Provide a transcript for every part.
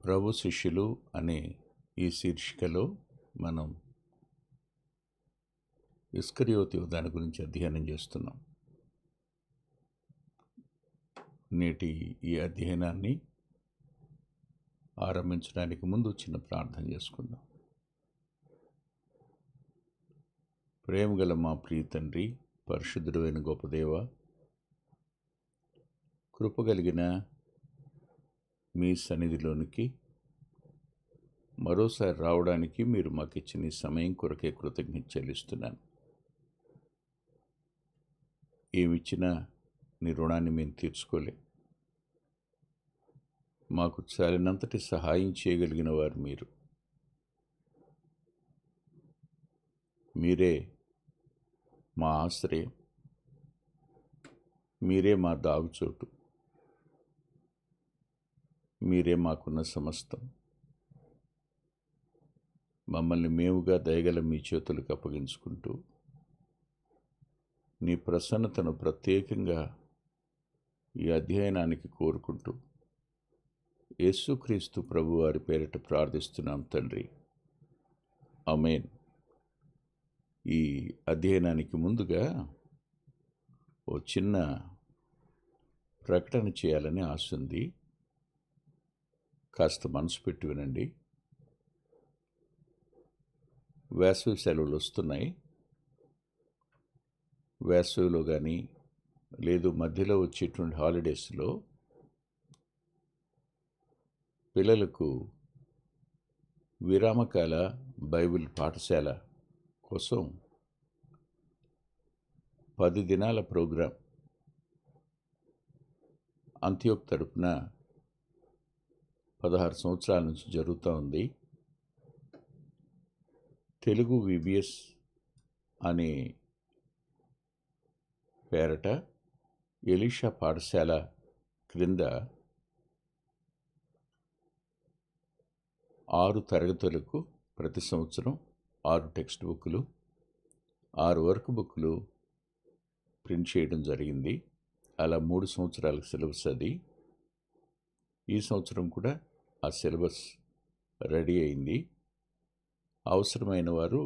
ప్రభు శిష్యులు అనే ఈ శీర్షికలో మనం ఇస్కరియోతు దాని గురించి అధ్యయనం చేస్తున్నాం. నేటి ఈ అధ్యయనాన్ని ఆరంభించడానికి ముందు చిన్న ప్రార్థన చేసుకుందాం. ప్రేమగల మా ప్రియ తండ్రి, పరిశుద్ధుడు అయిన గొప్ప దేవ, కృపగలిగిన మీ సన్నిధిలోనికి మరోసారి రావడానికి మీరు మాకు ఇచ్చిన ఈ సమయం కొరకే కృతజ్ఞత చెల్లిస్తున్నాను. ఏమిచ్చినా నీ రుణాన్ని మేము తీర్చుకోలేం. మాకు చాలినంతటి సహాయం చేయగలిగిన వారు మీరే మా ఆశ్రయం, మీరే మా దాగుచోటు, మీరే మాకున్న సమస్తం. మమ్మల్ని మేముగా దయగల మీ చేతులకు అప్పగించుకుంటూ నీ ప్రసన్నతను ప్రత్యేకంగా ఈ అధ్యయనానికి కోరుకుంటూ యేసుక్రీస్తు ప్రభు వారి పేరిట ప్రార్థిస్తున్నాం తండ్రి, ఆమేన్. ఈ అధ్యయనానికి ముందుగా ఓ చిన్న ప్రకటన చేయాలని ఆశ ఉంది. కాస్త మనసు పెట్టి వినండి. వేసవి సెలవులు వస్తున్నాయి. వేసవిలో కానీ లేదు మధ్యలో వచ్చేటువంటి హాలిడేస్లో పిల్లలకు విరామకాల బైబిల్ పాఠశాల కోసం 10 దినాల ప్రోగ్రాం అంత్యోక్ తరపున 16 సంవత్సరాల నుంచి జరుగుతూ ఉంది. తెలుగు విబిఎస్ అనే పేరట ఎలీషా పాఠశాల క్రింద 6 తరగతులకు ప్రతి సంవత్సరం 6 టెక్స్ట్ బుక్లు, 6 వర్క్ బుక్లు ప్రింట్ చేయడం జరిగింది. అలా 3 సంవత్సరాలకు సిలబస్ అది. ఈ సంవత్సరం కూడా ఆ సిలబస్ రెడీ అయింది. అవసరమైన వారు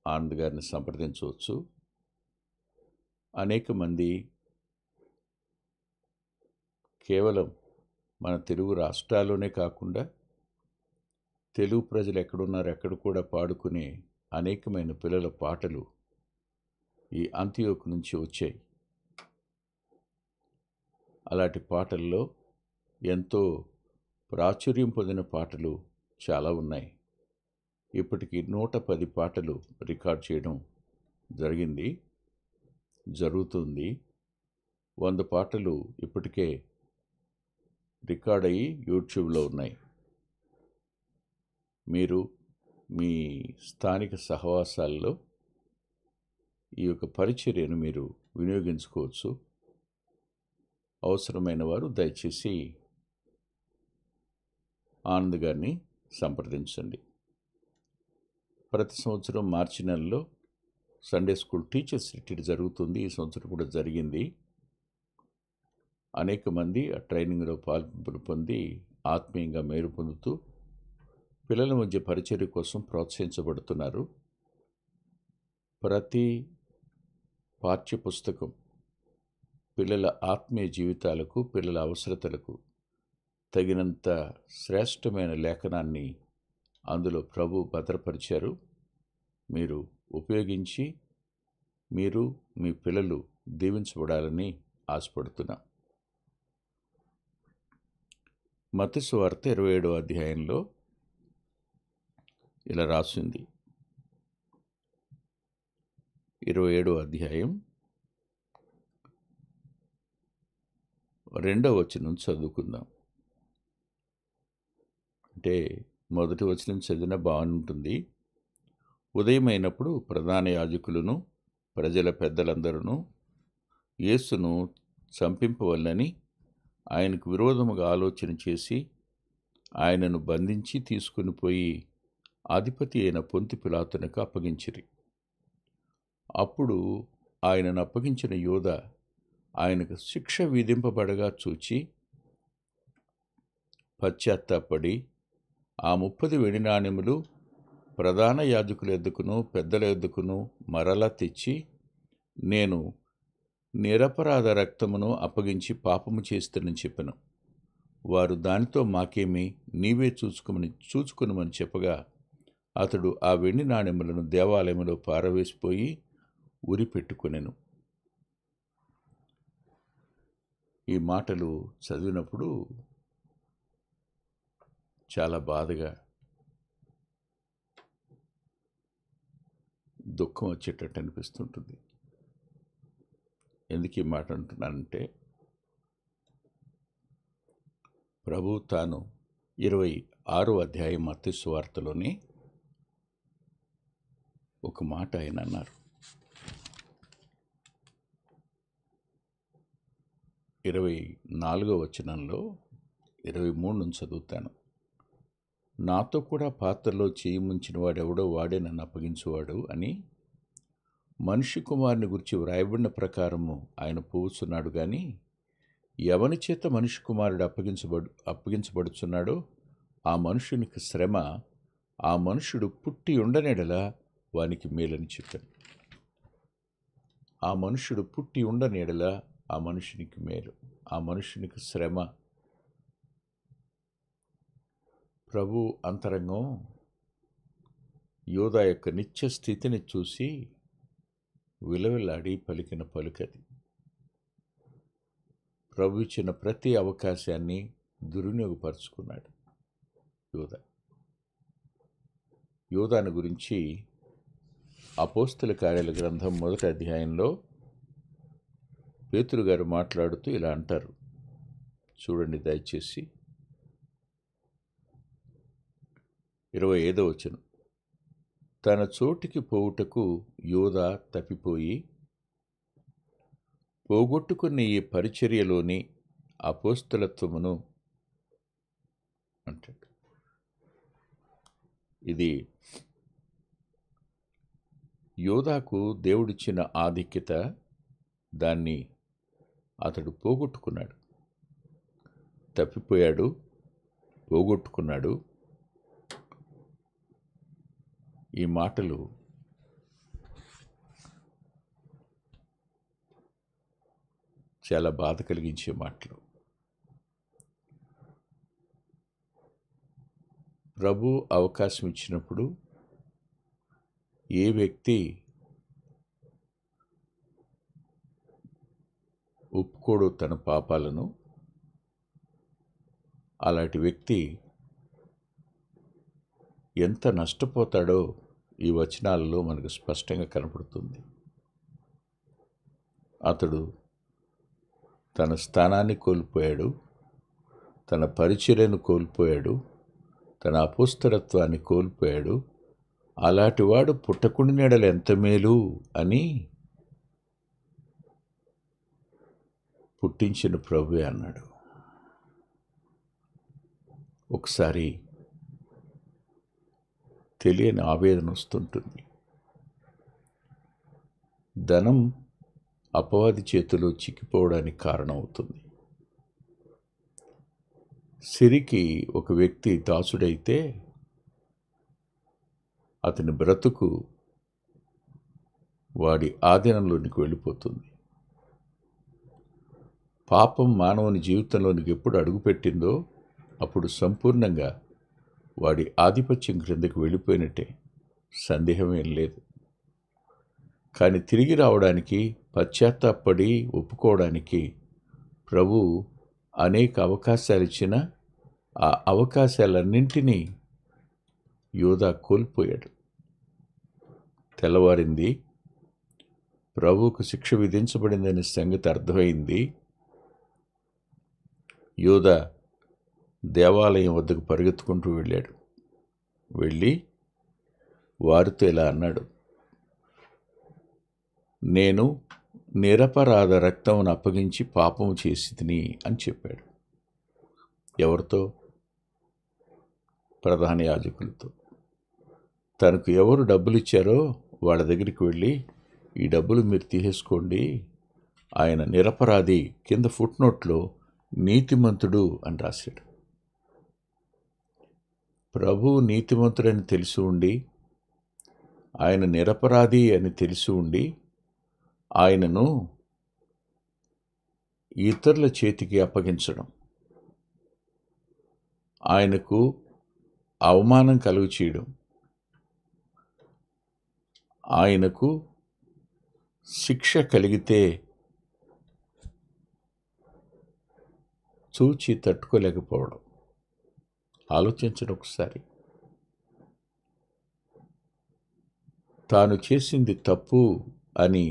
ఆనంద్ గారిని సంప్రదించవచ్చు. అనేక మంది కేవలం మన తెలుగు రాష్ట్రాల్లోనే కాకుండా తెలుగు ప్రజలు ఎక్కడున్నారు ఎక్కడ కూడా పాడుకునే అనేకమైన పిల్లల పాటలు ఈ అంత్యోక్ నుంచి వచ్చాయి. అలాంటి పాటల్లో ఎంతో ప్రాచుర్యం పొందిన పాటలు చాలా ఉన్నాయి. ఇప్పటికి 110 పాటలు రికార్డ్ చేయడం జరుగుతుంది. 100 పాటలు ఇప్పటికే రికార్డ్ అయ్యి యూట్యూబ్లో ఉన్నాయి. మీరు మీ స్థానిక సహవాసాల్లో ఈ యొక్క పరిచర్యను మీరు వినియోగించుకోవచ్చు. అవసరమైన వారు దయచేసి ఆనంద్ గారిని సంప్రదించండి. ప్రతి సంవత్సరం మార్చి నెలలో సండే స్కూల్ టీచర్స్ రిట్రీట్ జరుగుతుంది. ఈ సంవత్సరం కూడా జరిగింది. అనేక మంది ఆ ట్రైనింగ్లో పాల్పొంపులు పొంది ఆత్మీయంగా మేలు పొందుతూ పిల్లల మధ్య పరిచర్య కోసం ప్రోత్సహించబడుతున్నారు. ప్రతి పాఠ్యపుస్తకం పిల్లల ఆత్మీయ జీవితాలకు, పిల్లల అవసరతలకు తగినంత శ్రేష్టమైన లేఖనాన్ని అందులో ప్రభు భద్రపరిచారు. మీరు ఉపయోగించి మీరు మీ పిల్లలు దీవించబడాలని ఆశపడుతున్నాం. మత్తయి సువార్త 27వ అధ్యాయంలో ఇలా రాసింది. 27వ అధ్యాయం 2వ వచనం చదువుకుందాం. అంటే మొదటి వచనం చదివిన బాగుంటుంది. ఉదయమైనప్పుడు ప్రధాన యాజకులను ప్రజల పెద్దలందరూ యేసును చంపింపవల్లని ఆయనకు విరోధముగా ఆలోచన చేసి ఆయనను బంధించి తీసుకుని పోయి అధిపతి అయిన పొంతి పిలాతునకు అప్పగించిరి. అప్పుడు ఆయనను అప్పగించిన యూదా ఆయనకు శిక్ష విధింపబడగా చూచి పశ్చాత్తాపడి ఆ 30 వెండి నాణెములు ప్రధాన యాజకుల ఎద్దుకును పెద్దల ఎద్దుకును మరలా తెచ్చి, నేను నిరపరాధ రక్తమును అప్పగించి పాపము చేస్తానని చెప్పెను. వారు దానితో మాకేమి, నీవే చూచుకునమని చెప్పగా, అతడు ఆ వెండి నాణెములను దేవాలయంలో పారవేసిపోయి ఉరి పెట్టుకొనెను. ఈ మాటలు చదివినప్పుడు చాలా బాధగా, దుఃఖం వచ్చేటట్టు అనిపిస్తుంటుంది. ఎందుకు ఈ మాట అంటున్నానంటే, ప్రభు తాను 26వ అధ్యాయం మత్తయి సువార్తలోని ఒక మాట ఆయన అన్నారు. 24వ వచనంలో 23 నుంచి చదువుతాను. నాతో కూడా పాత్రలో చేయి ముంచిన వాడెవడో వాడే నన్ను అప్పగించువాడు అని మనిషి కుమారుని గురించి వ్రాయబడిన ప్రకారము ఆయన పోవుచున్నాడు. కానీ ఎవని చేత మనిషి కుమారుడు అప్పగించబడుచున్నాడో ఆ మనుషునికి శ్రమ, ఆ మనుషుడు పుట్టి ఉండనేడలా వానికి మేలని చెప్పాను. ఆ మనుషుడు పుట్టి ఉండనేడలా ఆ మనుషునికి మేలు, ఆ మనుషునికి శ్రమ. ప్రభు అంతరంగం యోధా యొక్క నిత్య స్థితిని చూసి విలవిలాడి పలికిన పలుకది. ప్రభు ఇచ్చిన ప్రతి అవకాశాన్ని దుర్వినియోగపరుచుకున్నాడు యోధాను గురించి అపోస్తల కార్యాల గ్రంథం 1వ అధ్యాయంలో పేతురు గారు మాట్లాడుతూ ఇలా అంటారు. చూడండి దయచేసి 25వ వచనం. తన చోటికి పోవుటకు యోధా తప్పిపోయి పోగొట్టుకున్న ఈ పరిచర్యలోని అపోస్తలత్వమును అంటాడు. ఇది యోధాకు దేవుడిచ్చిన ఆధిక్యత. దాన్ని అతడు పోగొట్టుకున్నాడు, తప్పిపోయాడు, పోగొట్టుకున్నాడు. ఈ మాటలు చాలా బాధ కలిగించే మాటలు. ప్రభు అవకాశం ఇచ్చినప్పుడు ఏ వ్యక్తి ఒప్పుకోడు తన పాపాలను, అలాంటి వ్యక్తి ఎంత నష్టపోతాడో ఈ వచనాలలో మనకు స్పష్టంగా కనపడుతుంది. అతడు తన స్థానాన్ని కోల్పోయాడు, తన పరిచర్యను కోల్పోయాడు, తన అపోస్తలత్వాన్ని కోల్పోయాడు. అలాంటి వాడు పుట్టకుండినెడల ఎంత మేలు అని పుట్టించిన ప్రభువే అన్నాడు. ఒకసారి తెలియని ఆవేదన వస్తుంటుంది. ధనం అపవాది చేతిలో చిక్కిపోవడానికి కారణమవుతుంది. సిరికి ఒక వ్యక్తి దాసుడైతే అతని బ్రతుకు వాడి ఆధీనంలోనికి వెళ్ళిపోతుంది. పాపం మానవుని జీవితంలోనికి ఎప్పుడు అడుగుపెట్టిందో అప్పుడు సంపూర్ణంగా వాడి ఆధిపత్యం క్రిందకు వెళ్ళిపోయినట్టే, సందేహమేం లేదు. కానీ తిరిగి రావడానికి, పశ్చాత్తాపడి ఒప్పుకోవడానికి ప్రభు అనేక అవకాశాలు ఇచ్చిన ఆ అవకాశాలన్నింటినీ యోధా కోల్పోయాడు. తెల్లవారింది, ప్రభువుకు శిక్ష విధించబడిందనే సంగతి అర్థమైంది. యోధా దేవాలయం వద్దకు పరిగెత్తుకుంటూ వెళ్ళాడు. వెళ్ళి వారితో ఇలా అన్నాడు, నేను నిరపరాధ రక్తమును అప్పగించి పాపము చేసి తిని అని చెప్పాడు. ఎవరితో? ప్రధాన యాజకులతో. తనకు ఎవరు డబ్బులు ఇచ్చారో వాళ్ళ దగ్గరికి వెళ్ళి, ఈ డబ్బులు మీరు తీసేసుకోండి, ఆయన నిరపరాధి, కింద ఫుట్నోట్లో నీతిమంతుడు అని రాశాడు. ప్రభువు నీతిమంతుడని తెలిసి ఉండి, ఆయన నిరపరాధి అని తెలిసి ఉండి, ఆయనను ఇతరుల చేతికి అప్పగించడం, ఆయనకు అవమానం కలుగు చేయడం, ఆయనకు శిక్ష కలిగితే చూచి తట్టుకోలేకపోవడం. ఆలోచించడం ఒకసారి. తాను చేసింది తప్పు అని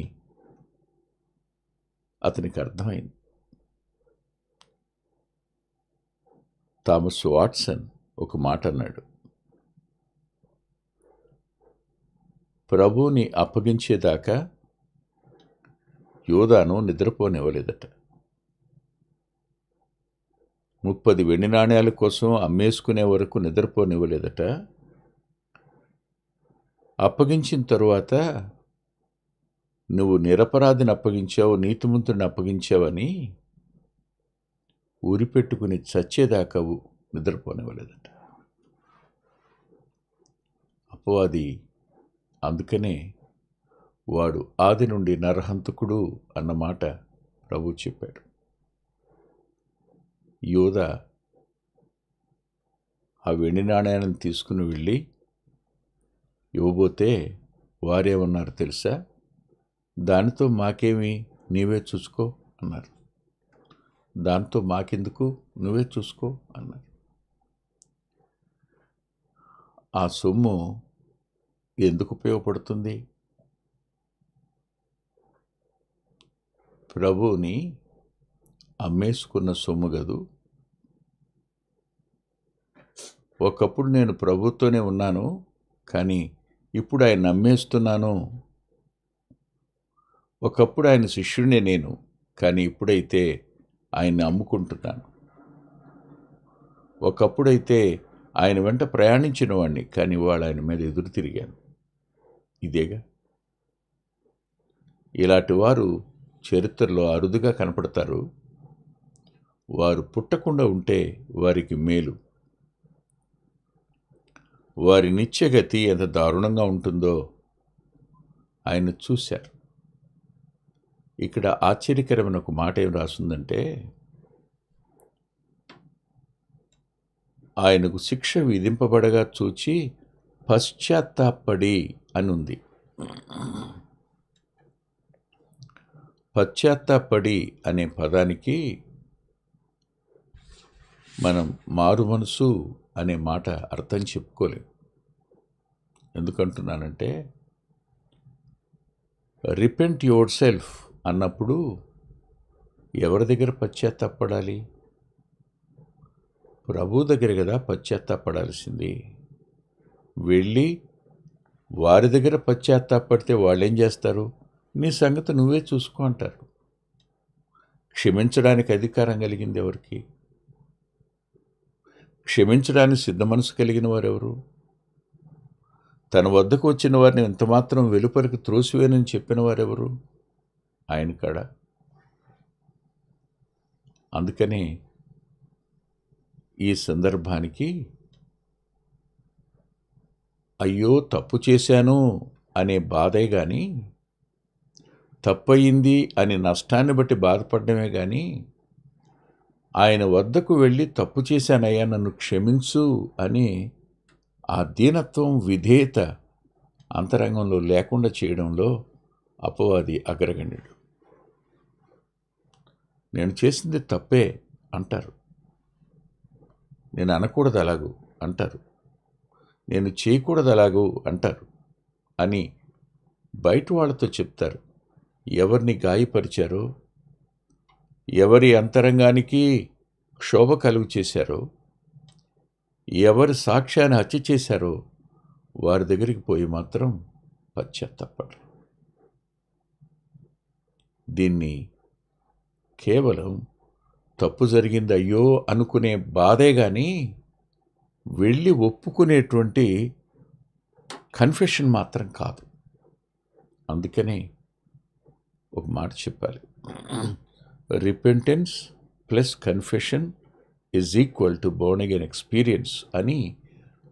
అతనికి అర్థమైంది. థామస్ వాట్సన్ ఒక మాట అన్నాడు, ప్రభువుని అప్పగించేదాకా యోధాను నిద్రపోనివ్వలేదట. 30 వెండి నాణ్యాల కోసం అమ్మేసుకునే వరకు నిద్రపోనివ్వలేదట. అప్పగించిన తరువాత నువ్వు నిరపరాధిని అప్పగించావు, నీతిమంతుడిని అప్పగించావని ఊరిపెట్టుకుని చచ్చేదాకా నిద్రపోనివ్వలేదట. అపవాది అందుకనే వాడు ఆది నుండి నరహంతకుడు అన్నమాట ప్రభు చెప్పాడు. యోధా ఆ వెండి నాణ్యాలను తీసుకుని వెళ్ళి ఇవ్వబోతే వారేమన్నారు తెలుసా? దానితో మాకేమి, నీవే చూసుకో అన్నారు. దాంతో మాకెందుకు, నువ్వే చూసుకో అన్నారు. ఆ సొమ్ము ఎందుకు ఉపయోగపడుతుంది? ప్రభువుని అమ్మేసుకున్న సొమ్ము గదు. ఒకప్పుడు నేను ప్రభుతోనే ఉన్నాను, కానీ ఇప్పుడు ఆయన నమ్మేస్తున్నాను. ఒకప్పుడు ఆయన శిష్యుడినే నేను, కానీ ఇప్పుడైతే ఆయన్ని అమ్ముకుంటున్నాను. ఒకప్పుడైతే ఆయన వెంట ప్రయాణించిన వాడిని, కానీ ఇవాళ ఆయన మీద ఎదురు తిరిగాను. ఇదేగా. ఇలాంటి వారు చరిత్రలో అరుదుగా కనపడతారు. వారు పుట్టకుండా ఉంటే వారికి మేలు. వారి నిత్యగతి ఎంత దారుణంగా ఉంటుందో ఆయన చూశారు. ఇక్కడ ఆశ్చర్యకరమైన ఒక మాట ఏం రాస్తుందంటే, ఆయనకు శిక్ష విధింపబడగా చూచి పశ్చాత్తాపడి అని ఉంది. పశ్చాత్తాపడి అనే పదానికి మనం మారు మనసు అనే మాట అర్థం చెప్పుకోలేం. ఎందుకంటున్నానంటే, రిపెంట్ యువర్ సెల్ఫ్ అన్నప్పుడు ఎవరి దగ్గర పశ్చాత్తాపడాలి? ప్రభు దగ్గర కదా పశ్చాత్తాపడాల్సింది. వెళ్ళి వారి దగ్గర పశ్చాత్తాపడితే వాళ్ళు ఏం చేస్తారు? నీ సంగతి నువ్వే చూసుకో అంటారు. క్షమించడానికి అధికారం కలిగింది ఎవరికి? క్షమించడానికి సిద్ధ మనసు కలిగిన వారెవరు? తన వద్దకు వచ్చిన వారిని ఎంతమాత్రం వెలుపలికి త్రోసివేనని చెప్పిన వారెవరు? ఆయన కాడ. అందుకని ఈ సందర్భానికి అయ్యో తప్పు చేశాను అనే బాధే కానీ, తప్పయింది అని నష్టాన్ని బట్టి బాధపడమే కానీ, ఆయన వద్దకు వెళ్ళి తప్పు చేశానయ్యా నన్ను క్షమించు అని ఆ దీనత్వం, విధేయత అంతరంగంలో లేకుండా చేయడంలో అపవాది అగ్రగణ్యుడు. నేను చేసింది తప్పే అంటారు. నేను అనకూడదు అలాగూ అంటారు. నేను చేయకూడదు అలాగూ అంటారు అని బయట వాళ్ళతో చెప్తారు. ఎవరిని గాయపరిచారో, ఎవరి అంతరంగానికి క్షోభ కలుగు చేశారో, ఎవరి సాక్ష్యాన్ని హత్య చేశారో వారి దగ్గరికి పోయి మాత్రం పశ్చాత్తాపడరు. దీన్ని కేవలం తప్పు జరిగింది అయ్యో అనుకునే బాధే కానీ వెళ్ళి ఒప్పుకునేటువంటి కన్ఫెషన్ మాత్రం కాదు. అందుకనే ఒక మాట చెప్పాలి, repentance plus confession is equal to Born again experience అని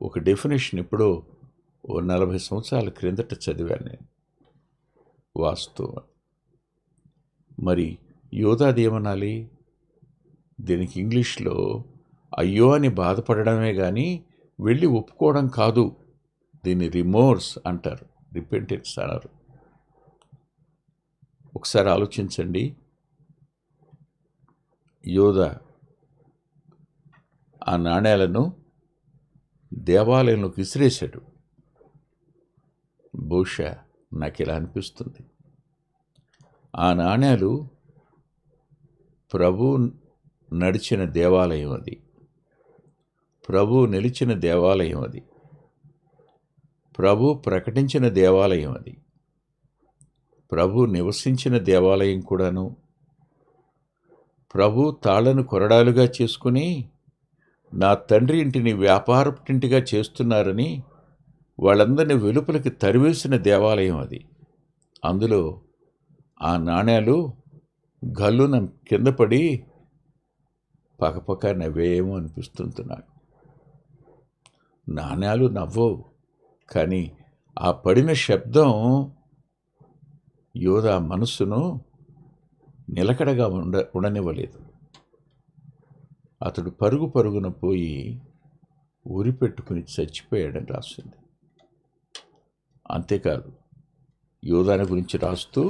ఒక డెఫినేషన్ ఎప్పుడో 40 సంవత్సరాల క్రిందట చదివాను నేను. వాస్తవం. మరి యోధాది ఏమనాలి? దీనికి ఇంగ్లీష్లో అయ్యో అని బాధపడడమే కానీ వెళ్ళి ఒప్పుకోవడం కాదు. దీన్ని రిమోర్స్ అంటారు, రిపెంటెన్స్ అన్నారు. ఒకసారి ఆలోచించండి. యోధ ఆ నాణేలను దేవాలయంలోకి విసిరేశాడు. బహుశా నాకు ఇలా అనిపిస్తుంది, ఆ నాణేలు ప్రభు నడిచిన దేవాలయం అది, ప్రభు నిలిచిన దేవాలయం అది, ప్రభు ప్రకటించిన దేవాలయం అది, ప్రభు నివసించిన దేవాలయం కూడాను. ప్రభు తాళ్లను కొరడాలుగా చేసుకుని నా తండ్రి ఇంటిని వ్యాపారపుటింటిగా చేస్తున్నారని వాళ్ళందరినీ వెలుపలికి తరివేసిన దేవాలయం అది. అందులో ఆ నాణేలు గల్లున కింద పడి పక్కపక్క నవ్వేమో అనిపిస్తుంది నాకు. నాణేలు నవ్వవు, కానీ ఆ పడిన శబ్దం యోధా మనస్సును నిలకడగా ఉండనివ్వలేదు. అతడు పరుగు పరుగున పోయి ఉరి పెట్టుకుని చచ్చిపోయాడని రాస్తుంది. అంతేకాదు, యోధాని గురించి రాస్తూ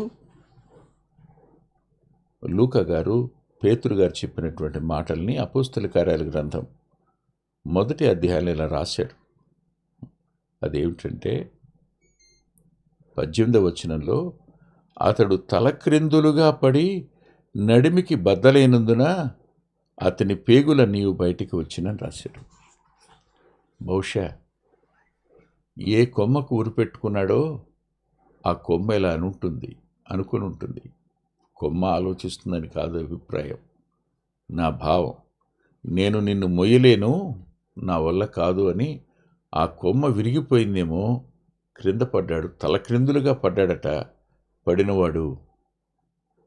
లూకా గారు, పేతురు గారు చెప్పినటువంటి మాటల్ని అపోస్తల కార్యాల గ్రంథం 1వ అధ్యాయంలో ఇలా రాశాడు. అదేమిటంటే 18వ వచనంలో, అతడు తలక్రిందులుగా పడి నడిమికి బద్దలైనందున అతని పేగుల నీవు బయటికి వచ్చినని రాశాడు. బహుశా ఏ కొమ్మకు ఉరిపెట్టుకున్నాడో ఆ కొమ్మ ఇలా అనుకుని ఉంటుంది. కొమ్మ ఆలోచిస్తుందని కాదు అభిప్రాయం, నా భావం. నేను నిన్ను మొయ్యలేను, నా వల్ల కాదు అని ఆ కొమ్మ విరిగిపోయిందేమో, క్రింద పడ్డాడు, తలక్రిందులుగా పడ్డాడట. పడినవాడు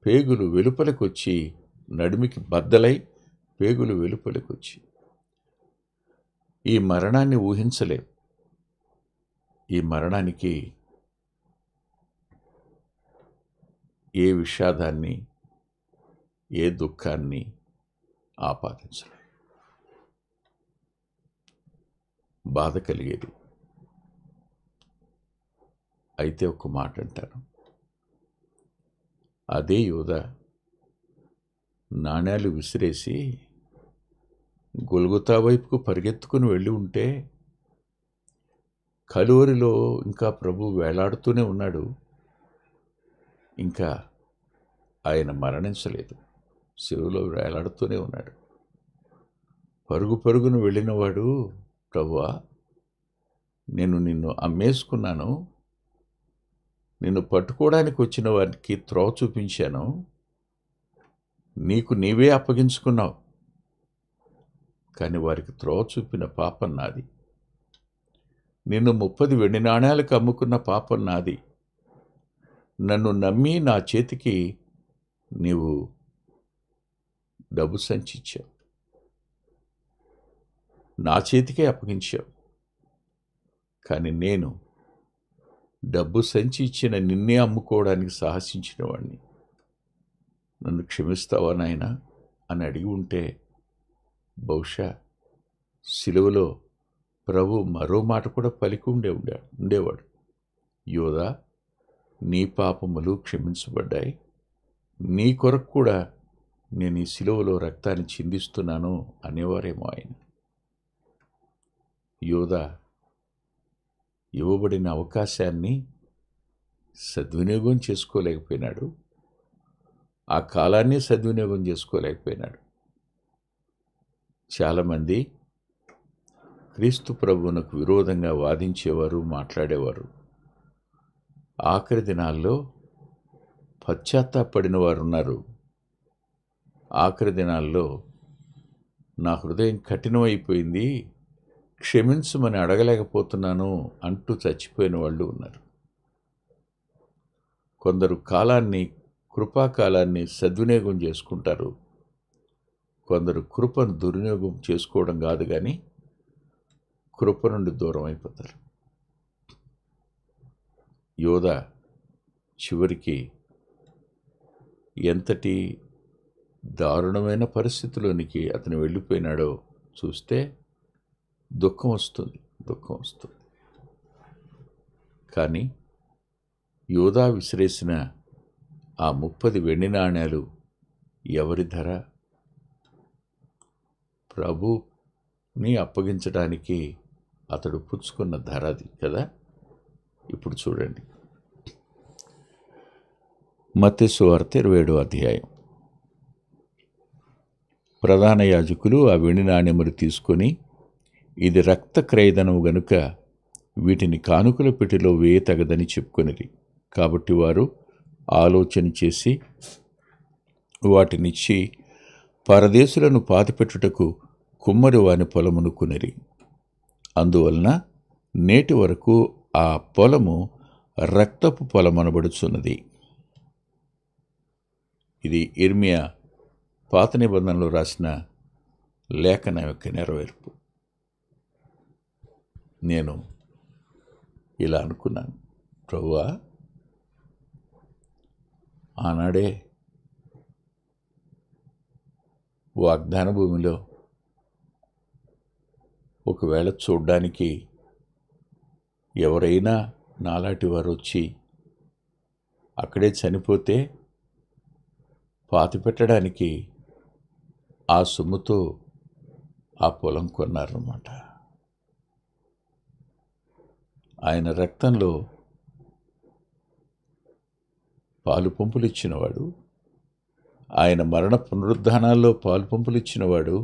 పేగులు వెలుపలికొచ్చి, నడిమికి బద్దలై పేగులు వెలుపలికొచ్చి. ఈ మరణాన్ని ఊహించలేం. ఈ మరణానికి ఏ విషాదాన్ని, ఏ దుఃఖాన్ని ఆపాదించలేం. బాధ కలిగేది. అయితే ఒక మాట అంటాను, అదే యోధ నాణేలు విసిరేసి గొల్గొతా వైపుకు పరిగెత్తుకుని వెళ్ళి ఉంటే, కలువరిలో ఇంకా ప్రభు వేలాడుతూనే ఉన్నాడు. ఇంకా ఆయన మరణించలేదు, శిలువలో వేలాడుతూనే ఉన్నాడు. పరుగు పరుగును వెళ్ళినవాడు, ప్రభువా నేను నిన్ను అమ్మేసుకున్నాను, నిన్ను పట్టుకోవడానికి వచ్చిన వారికి త్రోవ చూపించాను, నీకు నీవే అప్పగించుకున్నావు, కానీ వారికి త్రోవ చూపిన పాపం నాది. నిన్ను 30 వెండి నాణేలకు అమ్ముకున్న పాపం నాది. నన్ను నమ్మి నా చేతికి నీవు డబ్బు సంచిచ్చావు, నా చేతికే అప్పగించావు. కానీ నేను డబ్బు సంచి ఇచ్చిన నిన్నే అమ్ముకోవడానికి సాహసించిన వాడిని. నన్ను క్షమిస్తావా నాయనా అని అడిగి ఉంటే బహుశా సిలువలో ప్రభు మరో మాట కూడా పలికి ఉండేవాడు. యోధా, నీ పాపములు క్షమించబడ్డాయి, నీ కొరకు కూడా నేను ఈ సిలువలో రక్తాన్ని చిందిస్తున్నాను అనేవారేమో ఆయన. యోధా ఇవ్వబడిన అవకాశాన్ని సద్వినియోగం చేసుకోలేకపోయినాడు, ఆ కాలాన్ని సద్వినియోగం చేసుకోలేకపోయినాడు. చాలామంది క్రీస్తు ప్రభువునకు విరోధంగా వాదించేవారు, మాట్లాడేవారు. ఆఖరి దినాల్లో పశ్చాత్తాపడిన వారు ఉన్నారు. ఆఖరి దినాల్లో నా హృదయం కఠినమైపోయింది, క్షమించమని అడగలేకపోతున్నాను అంటూ చచ్చిపోయిన వాళ్ళు ఉన్నారు. కొందరు కృపాకాలాన్ని సద్వినియోగం చేసుకుంటారు. కొందరు కృపను దుర్వినియోగం చేసుకోవడం కాదు, కానీ కృప నుండి దూరం అయిపోతారు. యోధ చివరికి ఎంతటి దారుణమైన పరిస్థితిలోనికి అతను వెళ్ళిపోయినాడో చూస్తే దుఃఖం వస్తుంది. కానీ యోధా విసిరేసిన ఆ 30 వెండి నాణ్యాలు ఎవరి ధర? ప్రభుని అప్పగించడానికి అతడు పుచ్చుకున్న ధర అది కదా. ఇప్పుడు చూడండి, మత్తయి సువార్త 27వ అధ్యాయం. ప్రధాన యాజకులు ఆ వెండి నాణ్యములు తీసుకొని, ఇది రక్త క్రయధనము గనుక వీటిని కానుకల పెట్టెలో వేయతగదని చెప్పుకొనిరి. కాబట్టి వారు ఆలోచన చేసి వాటినిచ్చి పరదేశులను పాతిపెట్టుటకు కుమ్మరి వాని పొలమును కొనిరి. అందువలన నేటి వరకు ఆ పొలము రక్తపు పొలమనబడుచున్నది. ఇది ఇర్మియా పాత నిబంధనలో రాసిన లేఖనం యొక్క నెరవేర్పు. నేను ఇలా అనుకున్నాను, ప్రభువా, ఆనాడే వాగ్దాన భూమిలో ఒకవేళ చూడ్డానికి ఎవరైనా నాలాంటి వారు వచ్చి అక్కడే చనిపోతే పాతిపెట్టడానికి ఆ సొమ్ముతో ఆ పొలం కొన్నారన్నమాట. ఆయన రక్తంలో పాలు పంపులు ఇచ్చినవాడు, ఆయన మరణ పునరుద్ధానాల్లో పాలు పంపులు ఇచ్చినవాడు,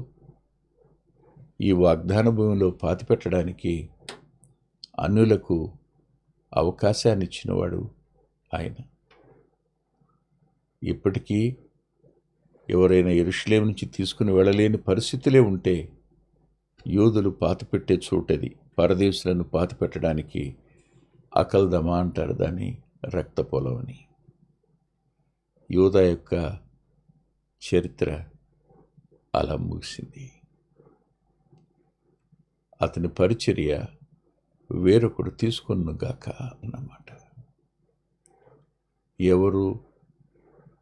ఈ వాగ్దాన భూమిలో పాతిపెట్టడానికి అన్యులకు అవకాశాన్ని ఇచ్చినవాడు ఆయన. ఇప్పటికీ ఎవరైనా యెరూషలేము నుంచి తీసుకుని వెళ్ళలేని పరిస్థితులే ఉంటే యోధులు పాతిపెట్టే చోటది. పరదేశులను పాతిపెట్టడానికి అకల్దమా అంటారు దాన్ని, రక్త పొలం అని. యోధా యొక్క చరిత్ర అలా ముగిసింది. అతని పరిచర్య వేరొకడు తీసుకొనుగాక అన్నమాట. ఎవరు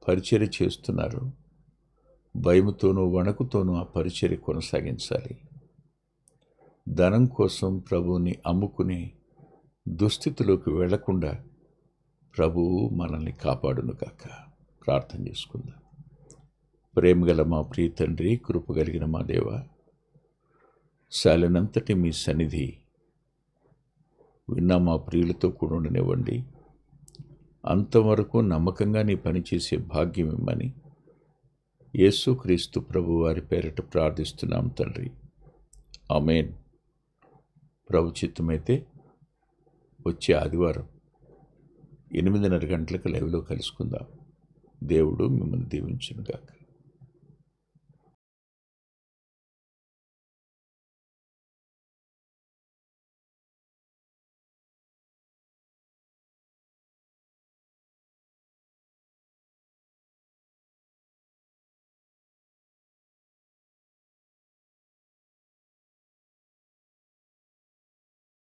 పరిచర్య చేస్తున్నారు, భయముతోనూ వణకుతోనూ ఆ పరిచర్య కొనసాగించాలి. ధనం కోసం ప్రభువుని అమ్ముకునే దుస్థితిలోకి వెళ్లకుండా ప్రభువు మనల్ని కాపాడునుగాక. ప్రార్థన చేసుకుందాం. ప్రేమగల మా ప్రియ తండ్రి, కృపగలిగిన మా దేవ, శాలనంతటి మీ సన్నిధి విన్నా మా ప్రియులతో కూడా ఉండనివ్వండి. అంతవరకు నమ్మకంగా నీ పనిచేసే భాగ్యం ఇమ్మని యేసుక్రీస్తు ప్రభు వారి పేరిట ప్రార్థిస్తున్నాం తండ్రి, ఆమేన్. ప్రభు చిత్తమైతే వచ్చే ఆదివారం 8:30 గంటలకు లైవ్లో కలుసుకుందాం. దేవుడు మిమ్మల్ని దీవించునుగాక.